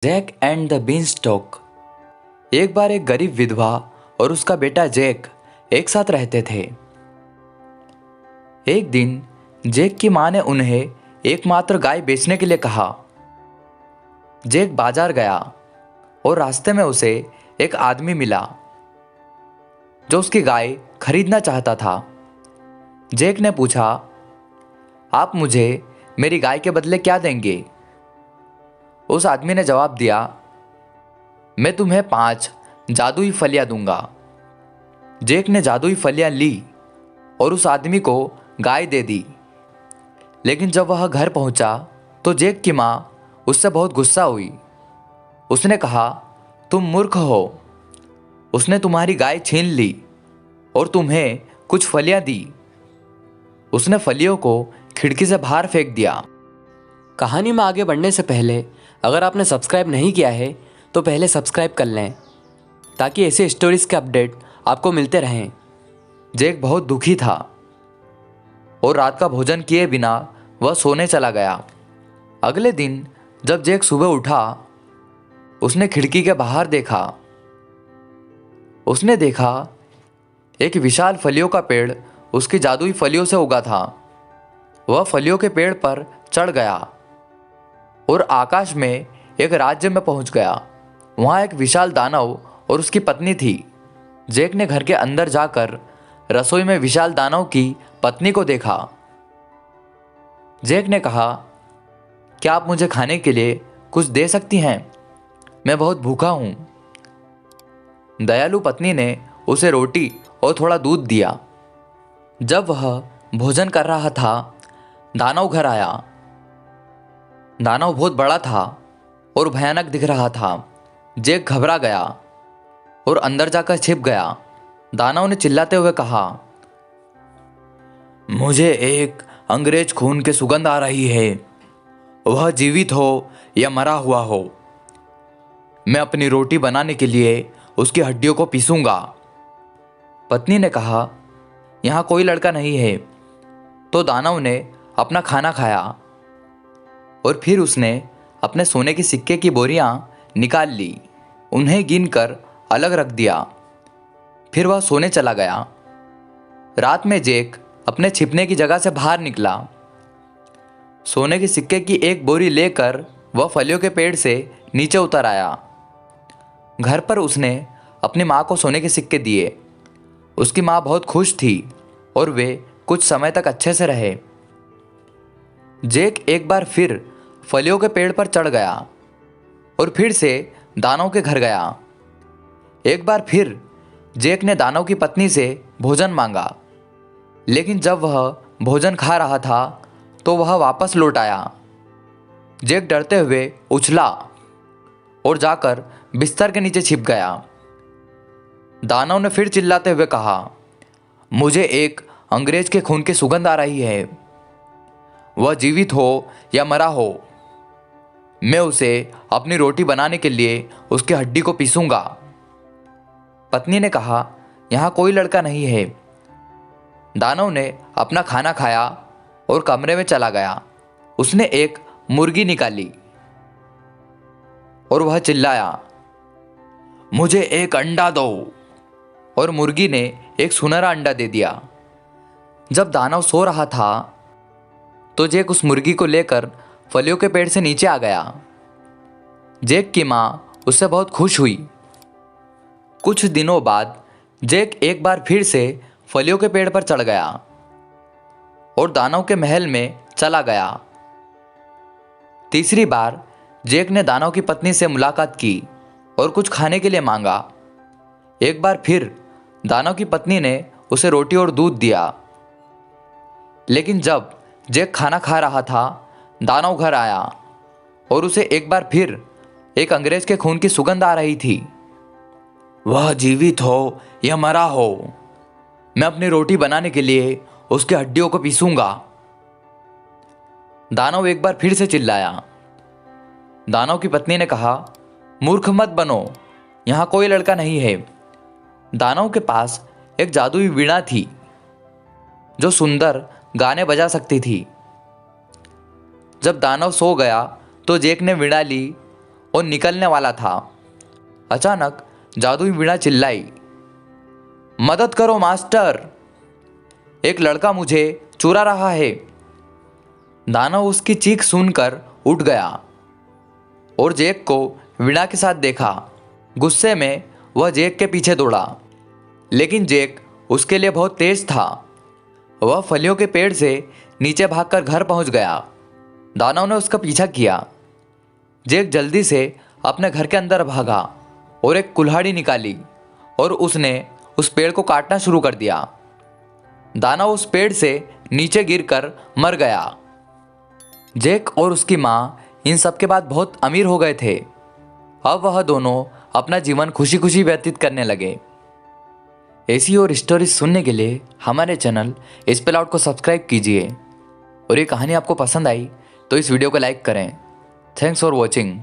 Jack and the beanstalk. एक बार एक गरीब विधवा और उसका बेटा जैक एक साथ रहते थे। एक दिन जैक की मां ने उन्हें एकमात्र गाय बेचने के लिए कहा। जैक बाजार गया और रास्ते में उसे एक आदमी मिला जो उसकी गाय खरीदना चाहता था। जैक ने पूछा, आप मुझे मेरी गाय के बदले क्या देंगे? उस आदमी ने जवाब दिया, मैं तुम्हें 5 जादुई फलियां दूंगा। जैक ने जादुई फलियां ली और उस आदमी को गाय दे दी। लेकिन जब वह घर पहुंचा तो जैक की मां उससे बहुत गुस्सा हुई। उसने कहा, तुम मूर्ख हो। उसने तुम्हारी गाय छीन ली और तुम्हें कुछ फलियां दी। उसने फलियों को खिड़की से बाहर फेंक दिया। कहानी में आगे बढ़ने से पहले अगर आपने सब्सक्राइब नहीं किया है तो पहले सब्सक्राइब कर लें ताकि ऐसे स्टोरीज के अपडेट आपको मिलते रहें। जैक बहुत दुखी था और रात का भोजन किए बिना वह सोने चला गया। अगले दिन जब जैक सुबह उठा, उसने खिड़की के बाहर देखा। उसने देखा एक विशाल फलियों का पेड़ उसकी जादुई फलियों से उगा था। वह फलियों के पेड़ पर चढ़ गया और आकाश में एक राज्य में पहुंच गया। वहां एक विशाल दानव और उसकी पत्नी थी। जैक ने घर के अंदर जाकर रसोई में विशाल दानव की पत्नी को देखा। जैक ने कहा, क्या आप मुझे खाने के लिए कुछ दे सकती हैं? मैं बहुत भूखा हूं। दयालु पत्नी ने उसे रोटी और थोड़ा दूध दिया। जब वह भोजन कर रहा था, दानव घर आया। दानव बहुत बड़ा था और भयानक दिख रहा था। जैक घबरा गया और अंदर जाकर छिप गया। दानव ने चिल्लाते हुए कहा, मुझे एक अंग्रेज खून की सुगंध आ रही है। वह जीवित हो या मरा हुआ हो, मैं अपनी रोटी बनाने के लिए उसकी हड्डियों को पीसूंगा। पत्नी ने कहा, यहाँ कोई लड़का नहीं है। तो दानव ने अपना खाना खाया और फिर उसने अपने सोने के सिक्के की बोरियां निकाल ली। उन्हें गिनकर अलग रख दिया। फिर वह सोने चला गया। रात में जैक अपने छिपने की जगह से बाहर निकला। सोने के सिक्के की एक बोरी लेकर वह फलियों के पेड़ से नीचे उतर आया। घर पर उसने अपनी माँ को सोने के सिक्के दिए। उसकी माँ बहुत खुश थी और वे कुछ समय तक अच्छे से रहे। जैक एक बार फिर फलियों के पेड़ पर चढ़ गया और फिर से दानव के घर गया। एक बार फिर जैक ने दानव की पत्नी से भोजन मांगा, लेकिन जब वह भोजन खा रहा था तो वह वापस लौट आया। जैक डरते हुए उछला और जाकर बिस्तर के नीचे छिप गया। दानव ने फिर चिल्लाते हुए कहा, मुझे एक अंग्रेज के खून की सुगंध आ रही है। वह जीवित हो या मरा हो, मैं उसे अपनी रोटी बनाने के लिए उसकी हड्डी को पीसूंगा। पत्नी ने कहा, यहाँ कोई लड़का नहीं है। दानव ने अपना खाना खाया और कमरे में चला गया। उसने एक मुर्गी निकाली और वह चिल्लाया, मुझे एक अंडा दो। और मुर्गी ने एक सुनहरा अंडा दे दिया। जब दानव सो रहा था तो जैक उस मुर्गी को लेकर फलियों के पेड़ से नीचे आ गया। जैक की मां उससे बहुत खुश हुई। कुछ दिनों बाद जैक एक बार फिर से फलियों के पेड़ पर चढ़ गया और दानव के महल में चला गया। तीसरी बार जैक ने दानव की पत्नी से मुलाकात की और कुछ खाने के लिए मांगा। एक बार फिर दानव की पत्नी ने उसे रोटी और दूध दिया। लेकिन जब जैक खाना खा रहा था, दानव घर आया और उसे एक बार फिर एक अंग्रेज के खून की सुगंध आ रही थी। वह जीवित हो या मरा हो, मैं अपनी रोटी बनाने के लिए उसकी हड्डियों को पीसूंगा। दानव एक बार फिर से चिल्लाया। दानव की पत्नी ने कहा, मूर्ख मत बनो, यहाँ कोई लड़का नहीं है। दानव के पास एक जादुई वीणा थी जो सुंदर गाने बजा सकती थी। जब दानव सो गया तो जैक ने वीणा ली और निकलने वाला था, अचानक जादुई वीणा चिल्लाई, मदद करो मास्टर, एक लड़का मुझे चुरा रहा है। दानव उसकी चीख सुनकर उठ गया और जैक को वीणा के साथ देखा। गुस्से में वह जैक के पीछे दौड़ा, लेकिन जैक उसके लिए बहुत तेज था। वह फलियों के पेड़ से नीचे भागकर घर पहुंच गया। दानव ने उसका पीछा किया। जैक जल्दी से अपने घर के अंदर भागा और एक कुल्हाड़ी निकाली और उसने उस पेड़ को काटना शुरू कर दिया। दानव उस पेड़ से नीचे गिरकर मर गया। जैक और उसकी माँ इन सब के बाद बहुत अमीर हो गए थे। अब वह दोनों अपना जीवन खुशी खुशी व्यतीत करने लगे। ऐसी और स्टोरीज सुनने के लिए हमारे चैनल स्पेल आउट को सब्सक्राइब कीजिए। और ये कहानी आपको पसंद आई तो इस वीडियो को लाइक करें। Thanks for watching.